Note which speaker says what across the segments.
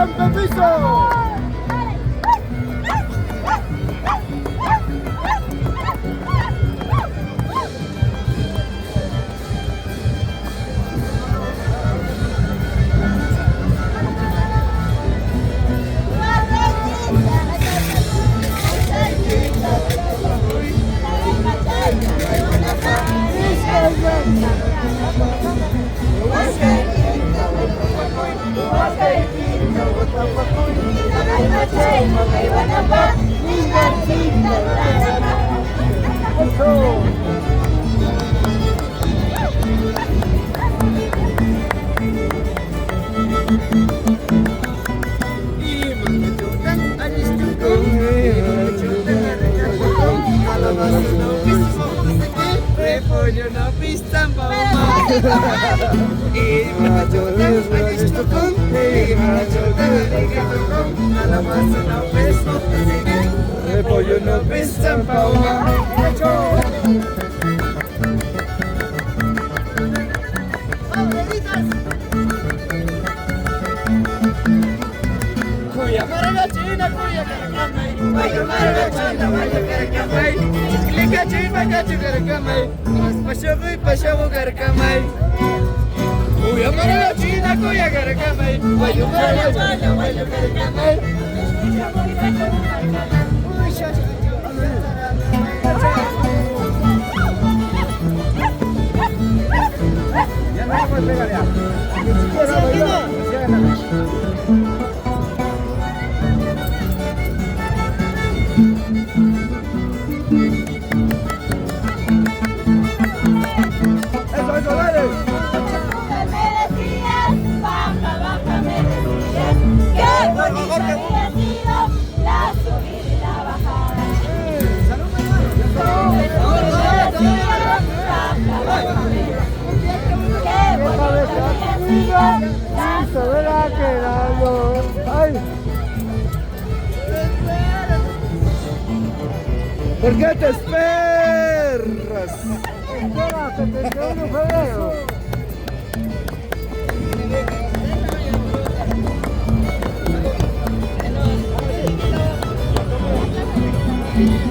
Speaker 1: rompe piso.
Speaker 2: Repollo no pisan pa' Cuya maragachina, cuya caracamay, cuya maragachina, cuya caracamay, clica chima cachu caracamay, pashabu pashabu caracamay. Cuya maragachina, cuya caracamay, cuya maragachina, cuya caracamay. Ya no vamos a pegar ya. Eso, dale.
Speaker 3: Me decías, baja, baja, me decías, qué bonito había sido la subida y la bajada.
Speaker 1: Se verá quedado. Ay.
Speaker 2: ¿Por qué te esperas?
Speaker 1: Espera, 71 de febrero.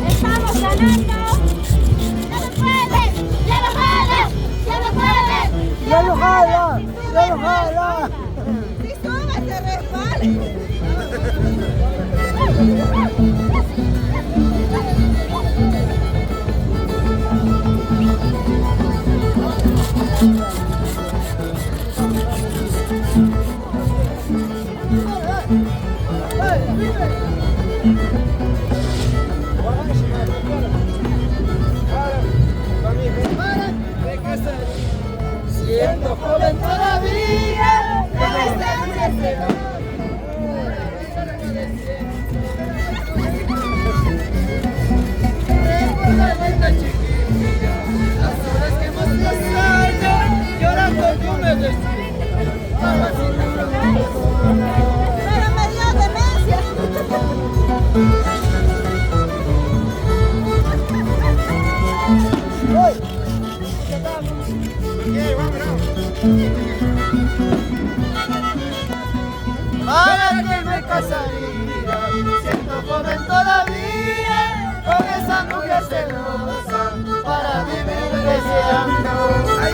Speaker 3: Estamos ganando. ¡Ya lo puedes! ¡Ya lo puedes! ¡Ya lo puedes!
Speaker 1: ¡Ya lo jala! ¡Ya lo jala!
Speaker 3: Si súbete, resbale.
Speaker 2: Siendo joven todavía,
Speaker 3: ¡La distancia se va!
Speaker 2: recuerda chiquilla, las horas que hemos pasado, llorando tú me decías, mamacita.
Speaker 3: Pero me dio demencia.
Speaker 2: ¿Para qué me casaría, siendo joven todavía, con esa mujer celosa, para vivir deseando? Ay,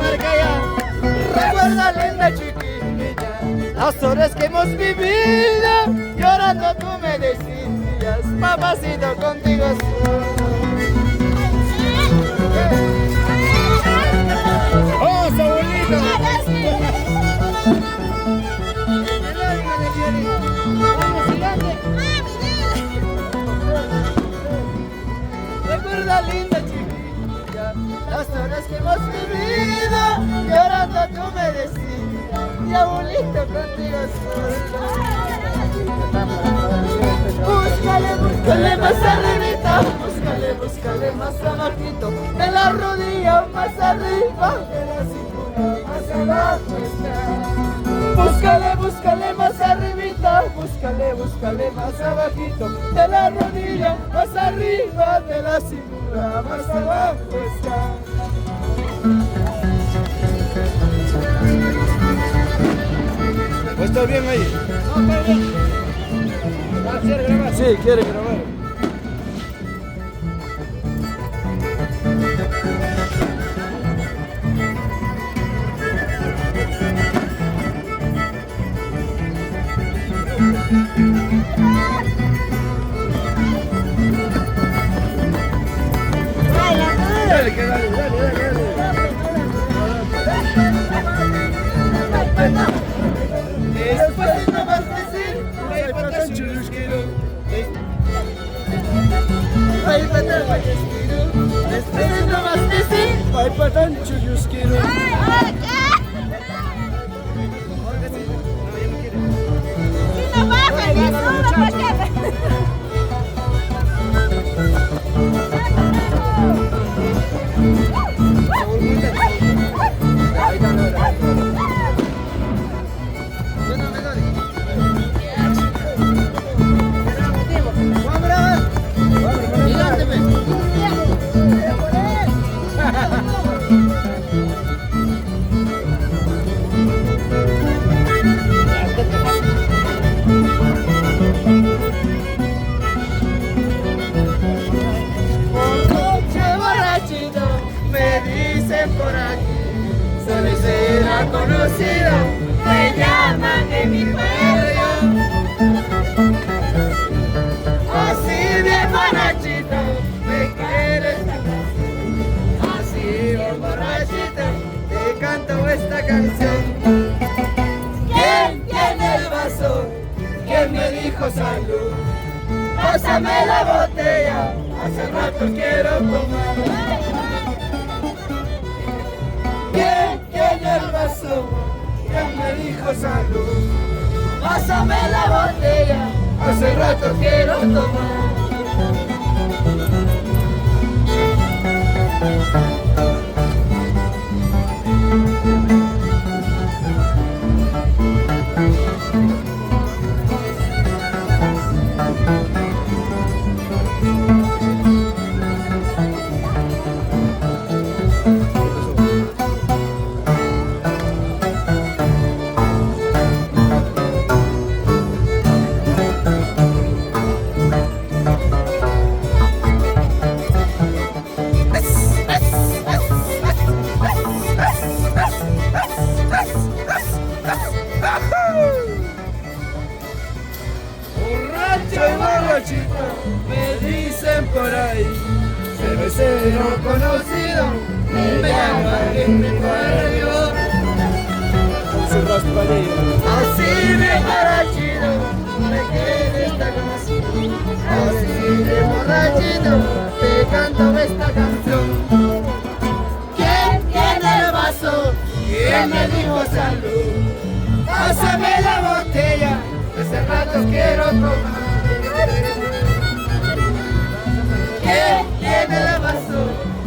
Speaker 2: Marcaya, recuerda linda chiquilla, las horas que hemos vivido, llorando tú me decías, papacito contigo estoy. ¡Vamos, abuelito! Recuerda linda chiquilla, las horas que hemos vivido, llorando tú me decías, y abuelito contigo estoy. Búscale, búscale más arribita, búscale, búscale más abajito, de la rodilla más arriba, de la cintura más abajo está. Búscale, búscale más arribita, búscale, búscale más abajito, de la rodilla más arriba, de la cintura más abajo está.
Speaker 4: ¿O está bien ahí?
Speaker 2: No, está bien.
Speaker 4: ¿Quiere grabar? Sí, quiere grabar. Dale, que dale.
Speaker 2: Después no vas a decir,
Speaker 4: Ay, patán churrusquero.
Speaker 2: ay, patán, después no vas a decir.
Speaker 4: Ay, patán churrusquero.
Speaker 3: Si no baja, ni suba, ¿para qué?
Speaker 2: Por aquí, soy será conocido,
Speaker 3: Me llaman en mi pueblo.
Speaker 2: así bien borrachito, me quieres, así bien borrachito, te canto esta canción. ¿Quién tiene el vaso? ¿Quién me dijo salud? Pásame la botella, hace rato quiero tomar. ¿Quién tiene el vaso? ¿Quién me dijo salud? Pásame la botella, hace rato quiero tomar. Borracho y borrachito, me dicen por ahí, cervecero conocido, me llaman en mi barrio.
Speaker 4: Con su raspadilla.
Speaker 2: Así de borrachito, me quedé esta canción. Así de borrachito, te canto esta canción. ¿Quién tiene el vaso? ¿Quién me dijo salud? Pásame la botella, hace rato quiero tomar. ¿Quién tiene el vaso?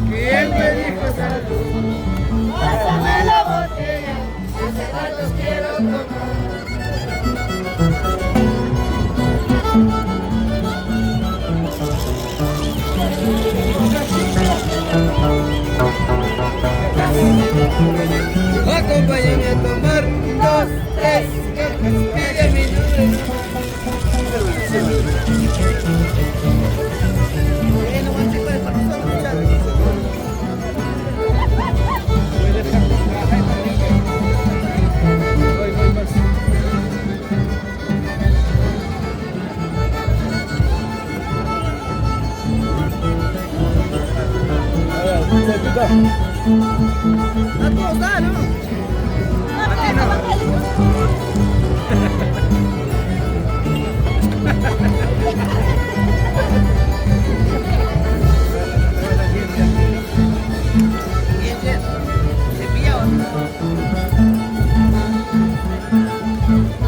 Speaker 2: ¿Quién me dijo salud? Pásame la botella, hace rato quiero tomar. Acompáñame a tomar 2, 3, pide mi número. A todos da, ¿no?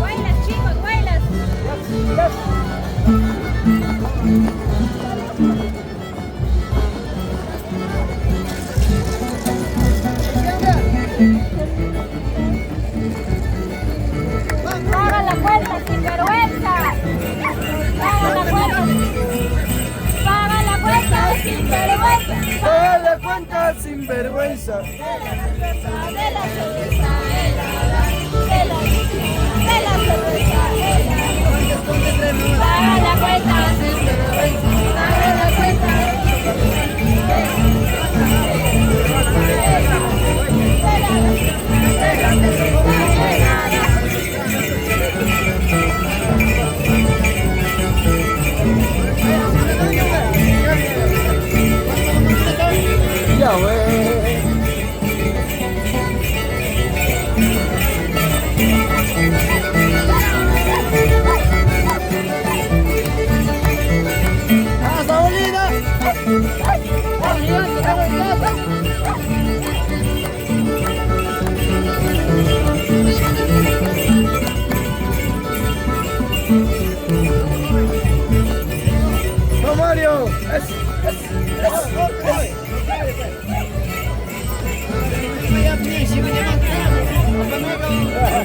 Speaker 3: Bailas, chicos, bailas. Paga la cuenta, sinvergüenza. Paga la cuenta. Paga la cuenta, sinvergüenza.
Speaker 4: Paga la cuenta sin vergüenza.
Speaker 3: De la cerveza helada, de la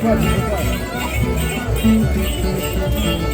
Speaker 4: fuerte, fuerte.